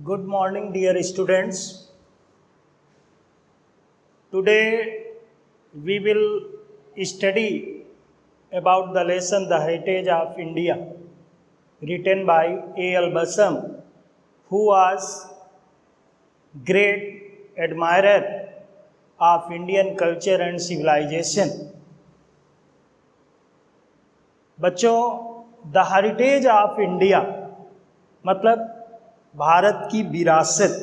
Good morning, dear students. Today we will study about the lesson The Heritage of India, written by A.L. Basam, who was great admirer of Indian culture and civilization. बच्चों, the heritage of India मतलब भारत की विरासत।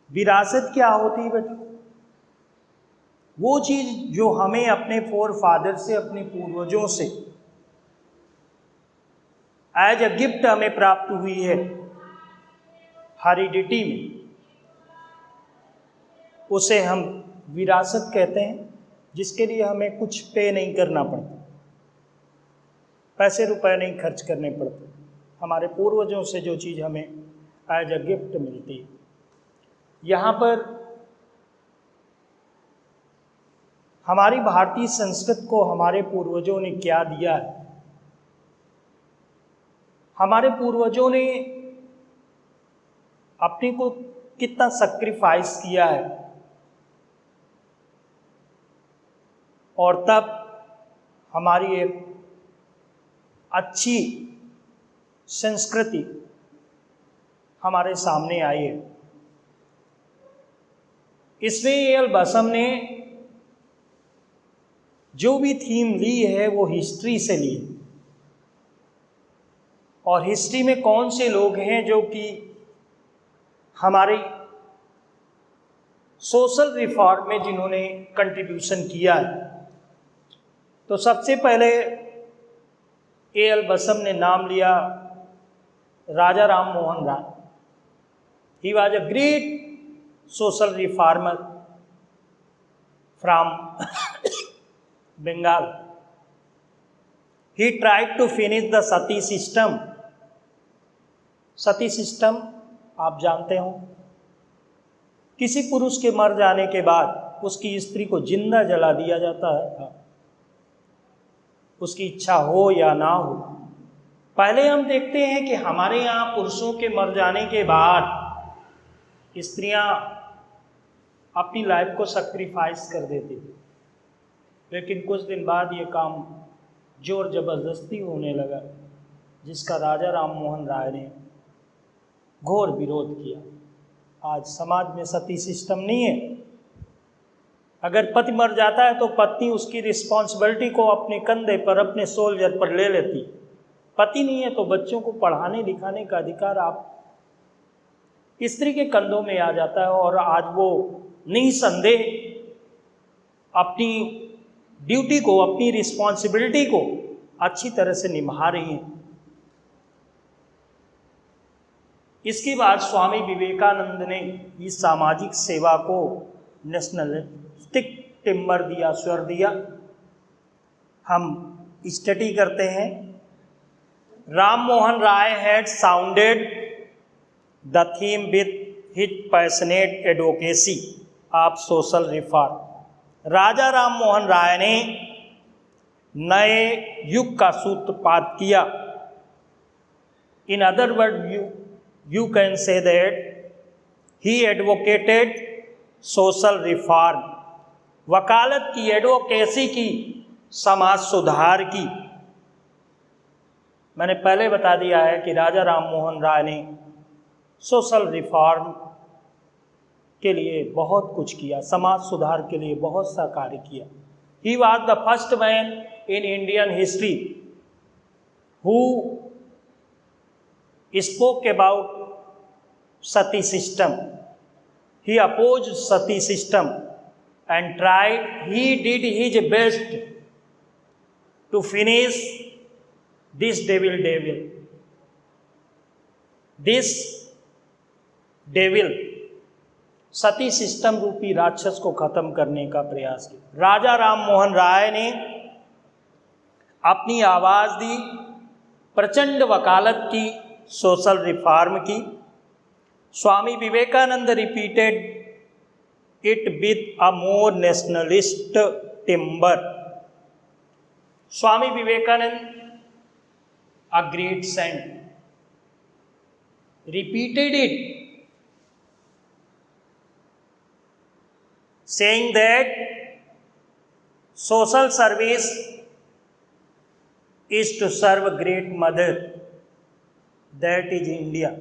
विरासत क्या होती है बेटा? वो चीज़ जो हमें अपने फोर फादर से, अपने पूर्वजों से एज अ गिफ्ट हमें प्राप्त हुई है हेरिडिटी में, उसे हम विरासत कहते हैं, जिसके लिए हमें कुछ पे नहीं करना पड़ता, पैसे रुपए नहीं खर्च करने पड़ते। हमारे पूर्वजों से जो चीज़ हमें एज अ गिफ्ट मिलती है। यहाँ पर हमारी भारतीय संस्कृति को हमारे पूर्वजों ने क्या दिया है? हमारे पूर्वजों ने अपने को कितना सैक्रिफाइस किया है, और तब हमारी एक अच्छी संस्कृति हमारे सामने आई है। इसमें ए.एल. बसम ने जो भी थीम ली है वो हिस्ट्री से ली है, और हिस्ट्री में कौन से लोग हैं जो कि हमारे सोशल रिफॉर्म में जिन्होंने कंट्रीब्यूशन किया है। तो सबसे पहले ए.एल. बसम ने नाम लिया Raja Ram Mohan Roy. He was a great social reformer from Bengal. He tried to finish the sati system. Sati system आप जानते हो, किसी पुरुष के मर जाने के बाद उसकी स्त्री को जिंदा जला दिया जाता है, उसकी इच्छा हो या ना हो। पहले हम देखते हैं कि हमारे यहाँ पुरुषों के मर जाने के बाद स्त्रियां अपनी लाइफ को सैक्रिफाइस कर देती थी, लेकिन कुछ दिन बाद ये काम जोर जबरदस्ती होने लगा, जिसका राजा राम मोहन राय ने घोर विरोध किया। आज समाज में सती सिस्टम नहीं है। अगर पति मर जाता है तो पत्नी उसकी रिस्पॉन्सिबिलिटी को अपने कंधे पर, अपने सोल्जर पर ले लेती। पति नहीं है तो बच्चों को पढ़ाने लिखाने का अधिकार आप स्त्री के कंधों में आ जाता है, और आज वो निसंदेह अपनी ड्यूटी को, अपनी रिस्पॉन्सिबिलिटी को अच्छी तरह से निभा रही हैं। इसके बाद स्वामी विवेकानंद ने इस सामाजिक सेवा को नेशनलिस्टिक टिम्बर दिया, स्वर दिया। हम स्टडी करते हैं। Ram Mohan Roy had sounded the theme with his passionate advocacy of social reform. Raja Ram Mohan Roy ने नए युग का सूत्रपात किया। In other word you can say that he advocated social reform। वकालत की, एडवोकेसी की, समाज सुधार की। मैंने पहले बता दिया है कि राजा राम मोहन राय ने सोशल रिफॉर्म के लिए बहुत कुछ किया, समाज सुधार के लिए बहुत सा कार्य किया। He was the first man in Indian history who spoke about sati system. He opposed sati system and tried, he did his best to finish this devil. This devil Sati system रूपी राक्षस को खत्म करने का प्रयास किया। राजा राम मोहन राय ने अपनी आवाज दी, प्रचंड वकालत की, सोशल रिफॉर्म की। Swami Vivekananda repeated it with a more nationalist timbre. Swami Vivekananda, a great saint, repeated it, saying that social service is to serve a great mother, that is India.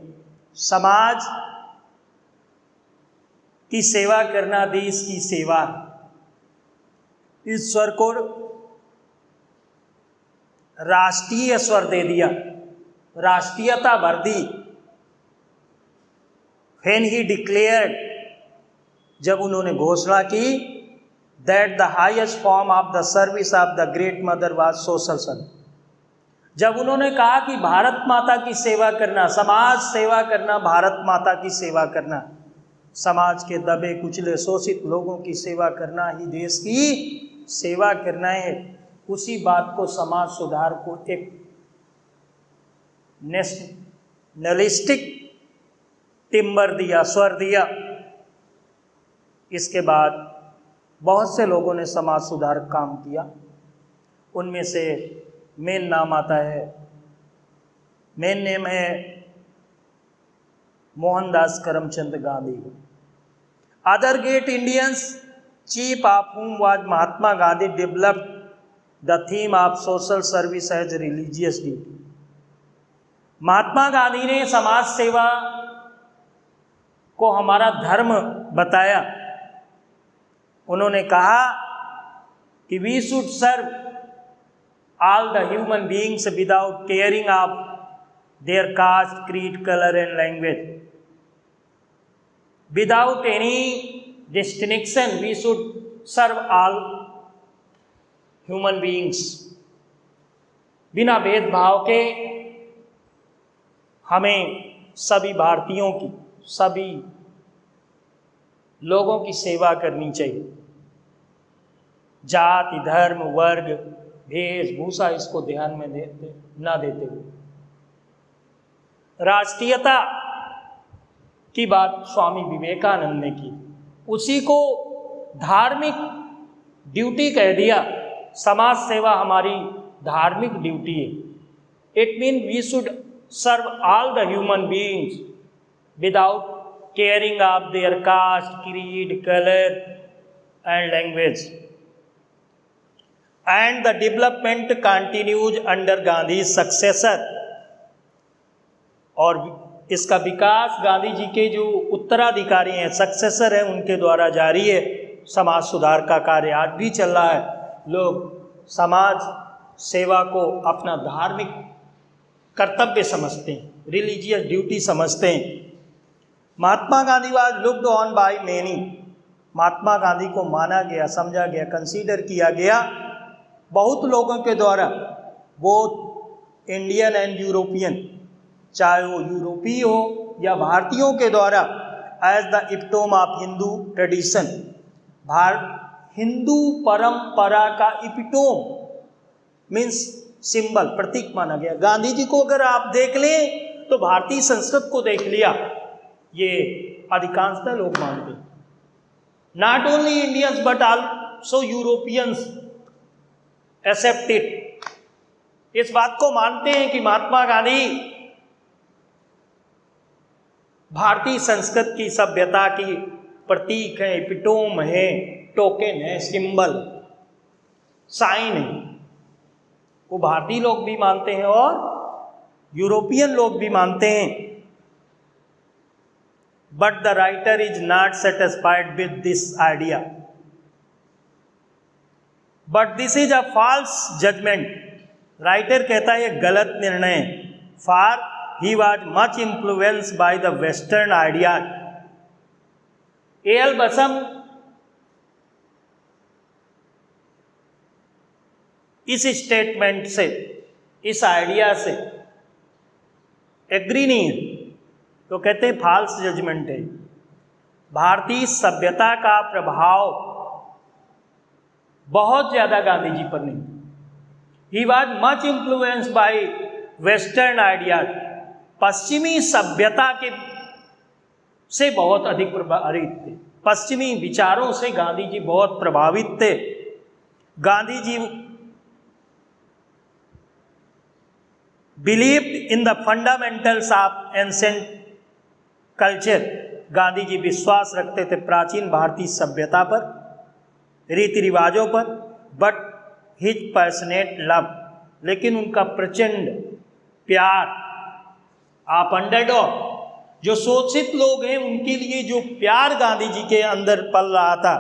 समाज की सेवा करना देश की सेवा। इस स्वर को राष्ट्रीय स्वर दे दिया, राष्ट्रीयता भर दी। When he declared, जब उन्होंने घोषणा की, that the highest form of the service of the great mother was social service, जब उन्होंने कहा कि भारत माता की सेवा करना, समाज सेवा करना, भारत माता की सेवा करना, समाज के दबे कुचले शोषित लोगों की सेवा करना ही देश की सेवा करना है, उसी बात को समाज सुधार को एक नेशनलिस्टिक टिम्बर दिया, स्वर दिया। इसके बाद बहुत से लोगों ने समाज सुधार काम किया। उनमें से मेन नाम आता है, मेन नेम है Mohandas Karamchand Gandhi. Other great Indians, chief of whom was Mahatma Gandhi, developed the theme of social service as a religious duty। Mahatma Gandhi ने समाज सेवा को हमारा धर्म बताया। उन्होंने कहा कि we should serve all the human beings without caring of their caste, creed, color and language, without any distinction we should serve all human beings। बिना भेदभाव के हमें सभी भारतीयों की, सभी लोगों की सेवा करनी चाहिए। जाति, धर्म, वर्ग, वेशभूषा इसको ध्यान में ना देते हुए। राष्ट्रीयता की बात स्वामी विवेकानंद ने की, उसी को धार्मिक ड्यूटी कह दिया। समाज सेवा हमारी धार्मिक ड्यूटी है। It mean we should serve all the human beings without caring of their caste, creed, colour and language. And the development continues under Gandhi's successor, और इसका विकास गांधी जी के जो उत्तराधिकारी हैं, सक्सेसर हैं, उनके द्वारा जारी है। समाज सुधार का कार्य आज भी चल रहा है। लोग समाज सेवा को अपना धार्मिक कर्तव्य समझते हैं, रिलीजियस ड्यूटी समझते हैं। Mahatma Gandhi was looked on by many. Mahatma Gandhi को माना गया, समझा गया, कंसीडर किया गया बहुत लोगों के द्वारा, वो इंडियन एंड यूरोपियन, चाहे वो यूरोपीय हो या भारतीयों के द्वारा, as the epitome of Hindu tradition. Hindu परंपरा का इपिटोम मीन्स सिंबल, प्रतीक माना गया। गांधी जी को अगर आप देख लें तो भारतीय संस्कृत को देख लिया, ये अधिकांशतः लोग मानते हैं। Not only Indians but also Europeans except it. इस बात को मानते हैं कि महात्मा गांधी भारतीय संस्कृत की, सभ्यता की प्रतीक है, एपिटोम है, टोकन है, सिंबल, साइन है। वो भारतीय लोग भी मानते हैं और यूरोपियन लोग भी मानते हैं। But the writer is not satisfied with this idea, but this is a false judgement. Writer कहता है ये गलत निर्णय, for he was much influence by the western idea. A L. Basham इस स्टेटमेंट से, इस आइडिया से एग्री नहीं है, तो कहते हैं फॉल्स जजमेंट है। भारतीय सभ्यता का प्रभाव बहुत ज़्यादा गांधी जी पर नहीं। ही was much influence bye western ideas. पश्चिमी सभ्यता के से बहुत अधिक प्रभावित थे, पश्चिमी विचारों से गांधी जी बहुत प्रभावित थे। Gandhi ji believed in the fundamentals of ancient culture. Gandhi ji विश्वास रखते थे प्राचीन भारतीय सभ्यता पर, रीति रिवाजों पर, बट हिज पैशनेट लव, लेकिन उनका प्रचंड प्यार, आप अंडरडॉग, जो शोषित लोग हैं उनके लिए जो प्यार गांधी जी के अंदर पल रहा था,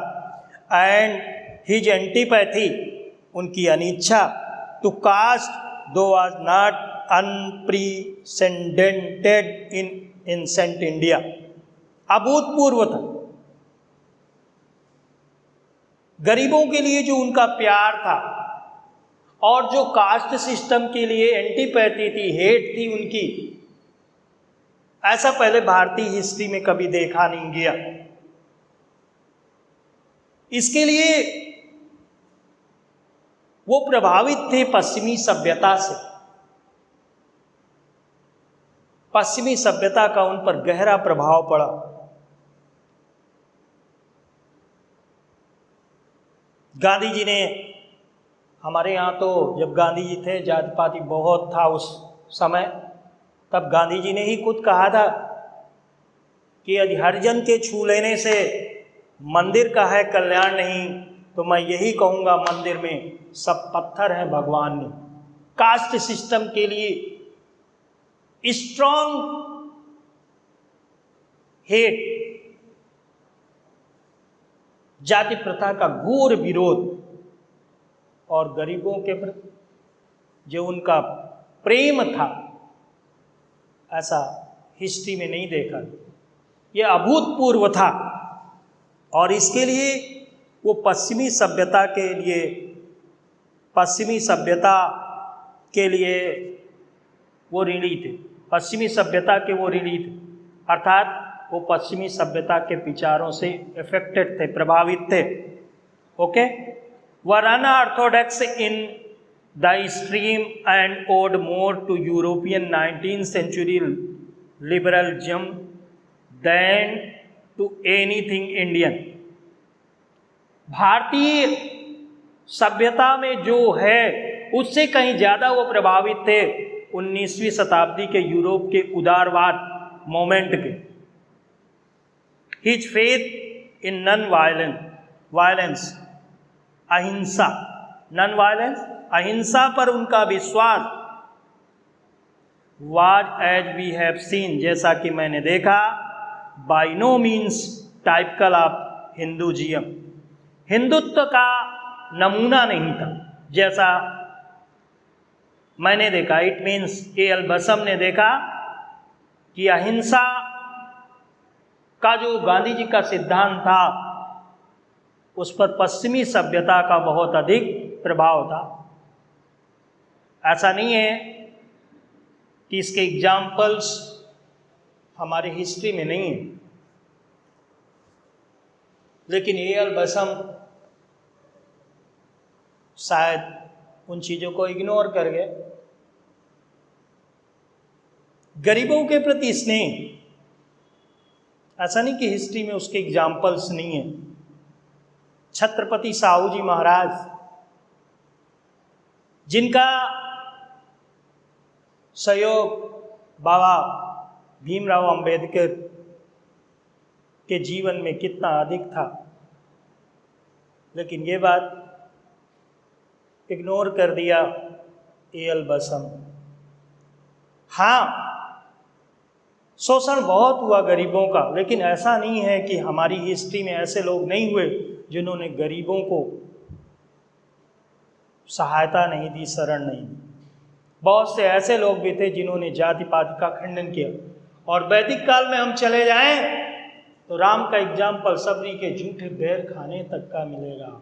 एंड हिज एंटीपैथी, उनकी अनिच्छा टू कास्ट दो was not unprecedented in ancient India, अभूतपूर्व था। गरीबों के लिए जो उनका प्यार था और जो कास्ट सिस्टम के लिए एंटीपैथी थी, हेट थी उनकी, ऐसा पहले भारतीय हिस्ट्री में कभी देखा नहीं गया। इसके लिए वो प्रभावित थे पश्चिमी सभ्यता से। पश्चिमी सभ्यता का उन पर गहरा प्रभाव पड़ा। गांधी जी ने, हमारे यहाँ तो जब गांधी जी थे जाति पाति बहुत था उस समय, तब गांधी जी ने ही खुद कहा था कि यदि हरिजन के छू लेने से मंदिर का है कल्याण नहीं, तो मैं यही कहूँगा मंदिर में सब पत्थर हैं भगवान ने। कास्ट सिस्टम के लिए स्ट्रॉन्ग हेट, जाति प्रथा का घोर विरोध, और गरीबों के प्रति जो उनका प्रेम था, ऐसा हिस्ट्री में नहीं देखा। यह अभूतपूर्व था, और इसके लिए वो पश्चिमी सभ्यता के लिए वो ऋणी थे। पश्चिमी सभ्यता के वो ऋणी थे, अर्थात वो पश्चिमी सभ्यता के विचारों से इफेक्टेड थे, प्रभावित थे। Okay, were unorthodox in the stream and owed more to European 19th century liberalism than to anything Indian. भारतीय सभ्यता में जो है उससे कहीं ज़्यादा वो प्रभावित थे 19वीं शताब्दी के यूरोप के उदारवाद मोमेंट के। His faith in non violence, अहिंसा, नॉन वायलेंस, अहिंसा पर उनका विश्वास, was as we have seen, जैसा कि मैंने देखा, by no means typical of Hinduism, हिंदुत्व का नमूना नहीं था जैसा मैंने देखा। It means A.L. बसम ने देखा कि अहिंसा का जो गांधी जी का सिद्धांत था उस पर पश्चिमी सभ्यता का बहुत अधिक प्रभाव था। ऐसा नहीं है कि इसके एग्जाम्पल्स हमारी हिस्ट्री में नहीं है, लेकिन A.L. बसम शायद उन चीज़ों को इग्नोर कर गए। गरीबों के प्रति स्नेह, ऐसा नहीं कि हिस्ट्री में उसके एग्जाम्पल्स नहीं हैं। छत्रपति साहू जी महाराज, जिनका सहयोग बाबा भीमराव अंबेडकर के जीवन में कितना अधिक था, लेकिन ये बात इग्नोर कर दिया A.L. बसम। हाँ, शोषण बहुत हुआ गरीबों का, लेकिन ऐसा नहीं है कि हमारी हिस्ट्री में ऐसे लोग नहीं हुए जिन्होंने गरीबों को सहायता नहीं दी, शरण नहीं दी। बहुत से ऐसे लोग भी थे जिन्होंने जाति पाति का खंडन किया। और वैदिक काल में हम चले जाएं तो राम का एग्जाम्पल सबरी के झूठे बैर खाने तक का मिलेगा।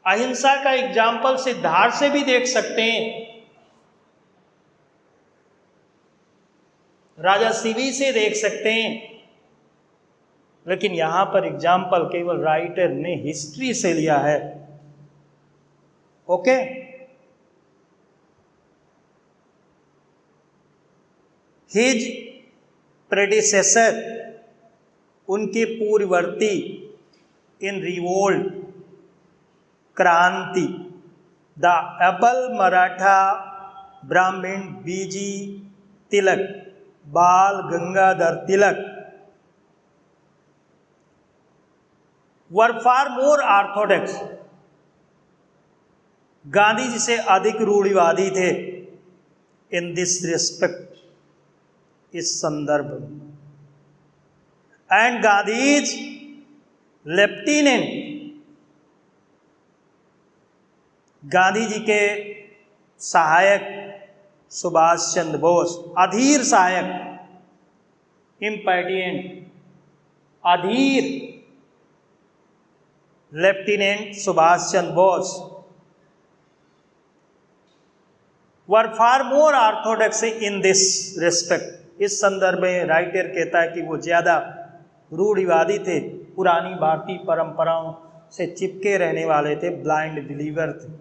अहिंसा का एग्जाम्पल सिद्धार्थ से भी देख सकते हैं, राजा शिवी से देख सकते हैं, लेकिन यहां पर एग्जाम्पल केवल राइटर ने हिस्ट्री से लिया है। ओके, हिज प्रेडिसेसर, उनके पूर्ववर्ती, इन रिवोल्ट, क्रांति, द एबल मराठा ब्राह्मण बीजी तिलक, बाल गंगाधर तिलक वर far more Orthodox, Gandhi ji से अधिक रूढ़िवादी थे इन दिस रिस्पेक्ट, इस संदर्भ में। एंड गांधीज लेफ्टिनेंट, गांधी जी के सहायक सुभाष चंद्र बोस, अधीर सहायक, इम्पैटिएंट, अधीर lieutenant Subhash Chandra Bose were far more orthodox in this respect. इस संदर्भ में राइटर कहता है कि वो ज़्यादा रूढ़िवादी थे, पुरानी भारतीय परंपराओं से चिपके रहने वाले थे, ब्लाइंड बिलीवर थे।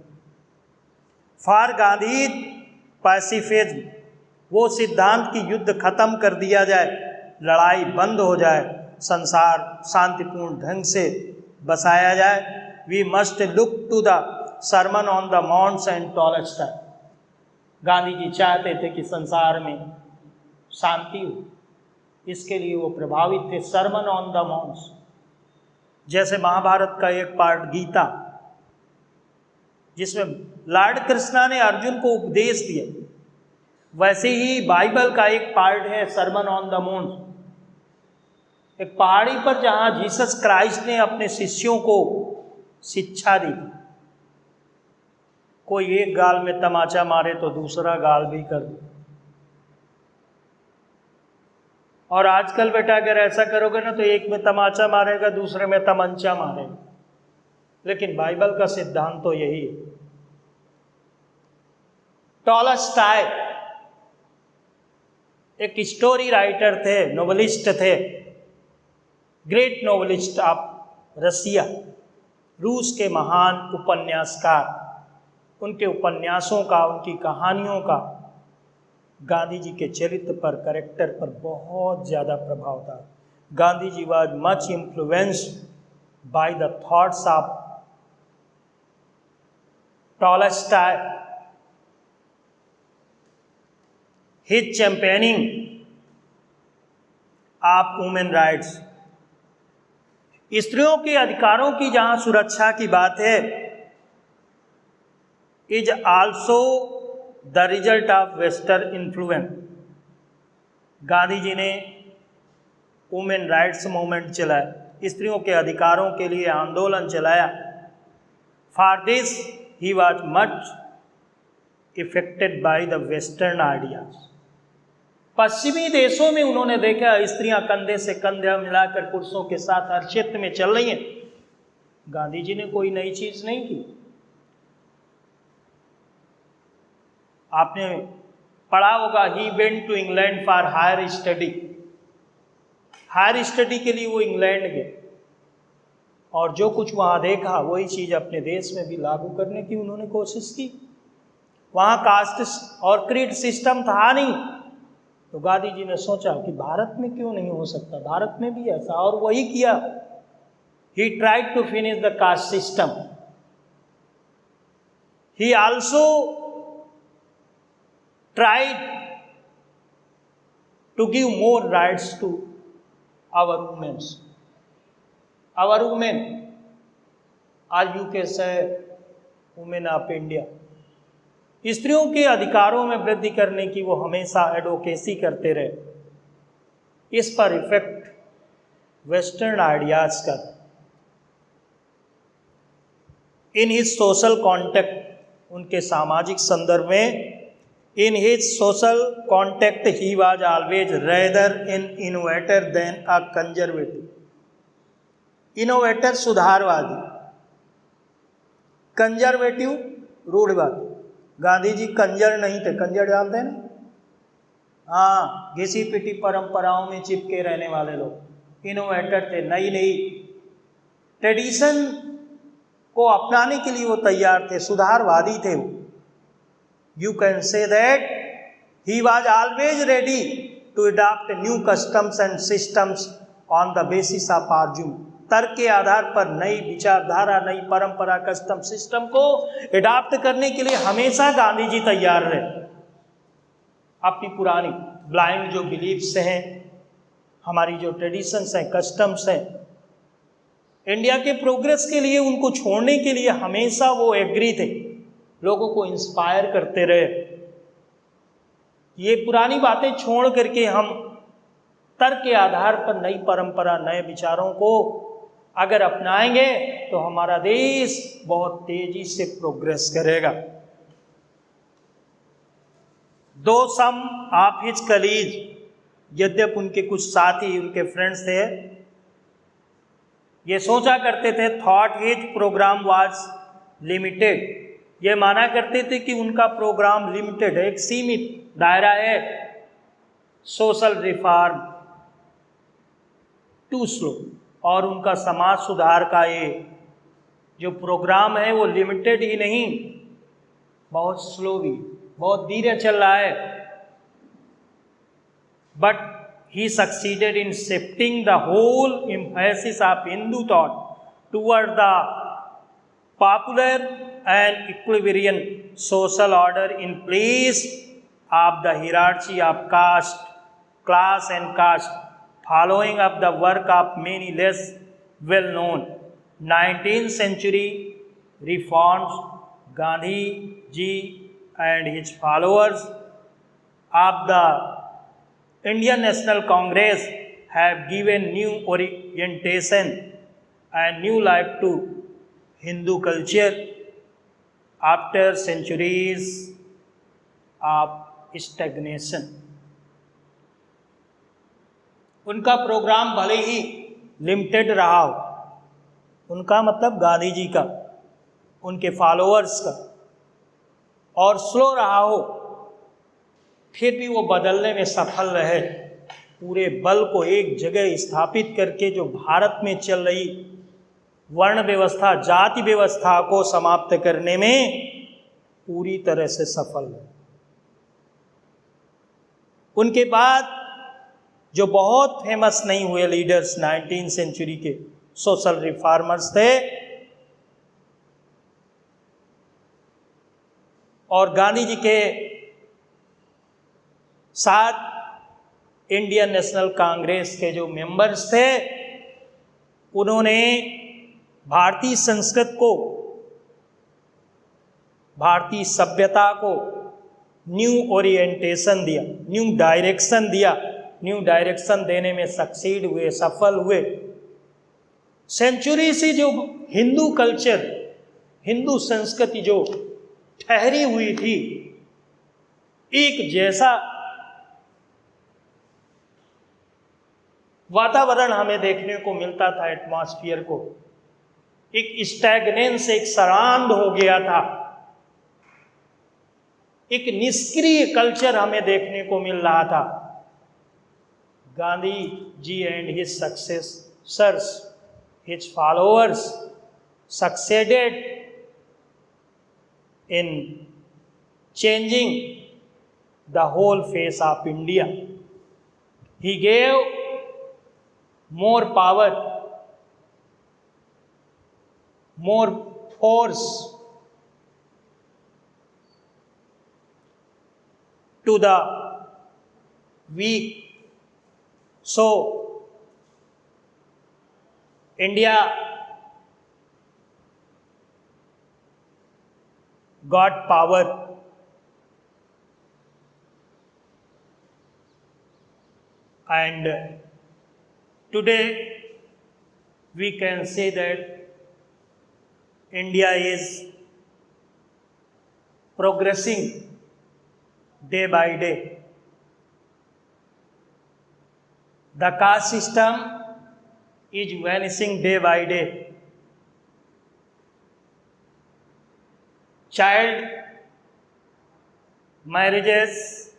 फॉर गांधी पैसिफिज्म, वो सिद्धांत की युद्ध खत्म कर दिया जाए, लड़ाई बंद हो जाए, संसार शांतिपूर्ण ढंग से बसाया जाए। We must look to the sermon on the mounts and Tolstoy. Gandhi ji चाहते थे कि संसार में शांति हो, इसके लिए वो प्रभावित थे सरमन ऑन द माउंट्स। जैसे महाभारत का एक पार्ट गीता, जिसमें लॉर्ड कृष्णा ने अर्जुन को उपदेश दिया, वैसे ही बाइबल का एक पार्ट है सरमन ऑन द माउंट, एक पहाड़ी पर जहाँ जीसस क्राइस्ट ने अपने शिष्यों को शिक्षा दी। कोई एक गाल में तमाचा मारे तो दूसरा गाल भी कर दे। और आजकल बेटा अगर ऐसा करोगे ना तो एक में तमाचा मारेगा, दूसरे में तमंचा मारेगा। लेकिन बाइबल का सिद्धांत तो यही है। टॉलस्टॉय एक स्टोरी राइटर थे, नोवेलिस्ट थे, ग्रेट नोवेलिस्ट ऑफ रसिया, रूस के महान उपन्यासकार। उनके उपन्यासों का, उनकी कहानियों का गांधी जी के चरित्र पर, कैरेक्टर पर बहुत ज़्यादा प्रभाव था। Gandhi ji was much influenced by the thoughts of Tolstoy. His championing of women rights, स्त्रियों के अधिकारों की जहां सुरक्षा की बात है, is also the result of western influence. Gandhi ji ने वुमेन राइट्स मूवमेंट चलाया, स्त्रियों के अधिकारों के लिए आंदोलन चलाया। For this he was much affected by the western ideas. पश्चिमी देशों में उन्होंने देखा स्त्रियां कंधे से कंधे मिलाकर पुरुषों के साथ हर क्षेत्र में चल रही हैं। गांधी जी ने कोई नई चीज नहीं की। आपने पढ़ा होगा, he went to England for higher study. Higher study के लिए वो इंग्लैंड गए और जो कुछ वहाँ देखा वही चीज़ अपने देश में भी लागू करने की उन्होंने कोशिश की। वहाँ कास्ट और क्रीड सिस्टम था नहीं, तो गांधी जी ने सोचा कि भारत में क्यों नहीं हो सकता, भारत में भी ऐसा, और वही किया। He tried to finish the caste system. He also tried to give more rights to our women. Our women, as you can say, women of India. स्त्रियों के अधिकारों में वृद्धि करने की वो हमेशा एडवोकेसी करते रहे। इस पर इफेक्ट वेस्टर्न आइडियाज का। इन हिज सोशल कॉन्टेक्ट, उनके सामाजिक संदर्भ में, in his social context he was always rather an innovator than a conservative. Innovator सुधारवादी, कंजर्वेटिव रूढ़िवादी। गांधी जी कंजर नहीं थे, कंजर जानते हैं ना, हाँ, घिसी पिटी परंपराओं में चिपके रहने वाले लोग। इनोवेटर थे, नई नई ट्रेडिशन को अपनाने के लिए वो तैयार थे, सुधारवादी थे वो। You can say that he was always ready to adopt new customs and systems on the basis of argument. तर्क के आधार पर नई विचारधारा, नई परंपरा, कस्टम सिस्टम को अडॉप्ट करने के लिए हमेशा गांधी जी तैयार रहे। अपनी पुरानी ब्लाइंड जो बिलीफ्स हैं, हमारी जो ट्रेडिशंस हैं, कस्टम्स हैं, इंडिया के प्रोग्रेस के लिए उनको छोड़ने के लिए हमेशा वो एग्री थे, लोगों को इंस्पायर करते रहे। ये पुरानी बातें छोड़ करके हम तर्क के आधार पर नई परंपरा, नए विचारों को अगर अपनाएंगे तो हमारा देश बहुत तेजी से प्रोग्रेस करेगा। दो सम ऑफ हिज कलीग, यद्यप उनके कुछ साथी, उनके फ्रेंड्स थे, ये सोचा करते थे, thought his programme was limited, ये माना करते थे कि उनका प्रोग्राम लिमिटेड है, एक सीमित दायरा है, सोशल रिफॉर्म टू स्लो, और उनका समाज सुधार का ये जो प्रोग्राम है वो लिमिटेड ही नहीं, बहुत स्लो भी, बहुत धीरे चल रहा है। But he succeeded in shifting the whole emphasis of Hindu thought toward the popular and equilibrium social order in place of the hierarchy of caste, class and caste, following up the work of many less well-known 19th century reforms. Gandhi ji and his followers of the Indian National Congress have given new orientation and new life to Hindu culture after centuries of stagnation. उनका programme भले ही limited रहा हो, उनका मतलब गांधी जी का, उनके followers का, और स्लो रहा हो, फिर भी वो बदलने में सफल रहे। पूरे बल को एक जगह स्थापित करके जो भारत में चल रही वर्ण व्यवस्था, जाति व्यवस्था को समाप्त करने में पूरी तरह से सफल रहे। उनके बाद जो बहुत फेमस नहीं हुए लीडर्स 19th सेंचुरी के सोशल रिफॉर्मर्स थे, और गांधी जी के साथ इंडियन नेशनल कांग्रेस के जो मेंबर्स थे, उन्होंने भारतीय संस्कृत को, भारतीय सभ्यता को न्यू ओरिएंटेशन दिया, न्यू डायरेक्शन दिया। न्यू डायरेक्शन देने में सक्सीड हुए, सफल हुए। सेंचुरी से जो हिंदू कल्चर, हिंदू संस्कृति जो ठहरी हुई थी, एक जैसा वातावरण हमें देखने को मिलता था, एटमॉस्फेयर को, एक स्टैग्नेंस, एक सरांध हो गया था, एक निष्क्रिय कल्चर हमें देखने को मिल रहा था। Gandhi ji and his successors, his followers succeeded in changing the whole face of India. He gave more power, more force to the weak. So, India got power. And today we can say that India is progressing day by day. The caste system is vanishing day by day. Child marriages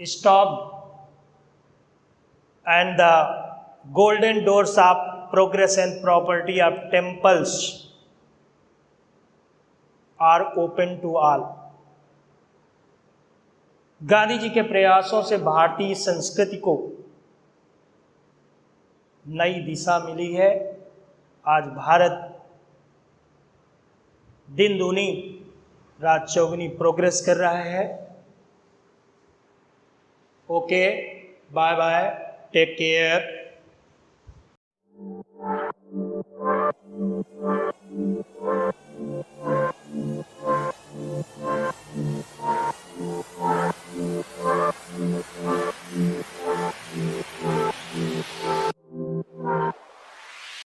stopped, and the golden doors of progress and property of temples are open to all. Gandhi ji के प्रयासों से भारतीय संस्कृति को नई दिशा मिली है। आज भारत दिन दूनी रात चौगुनी प्रोग्रेस कर रहा है। Okay, bye bye, take care.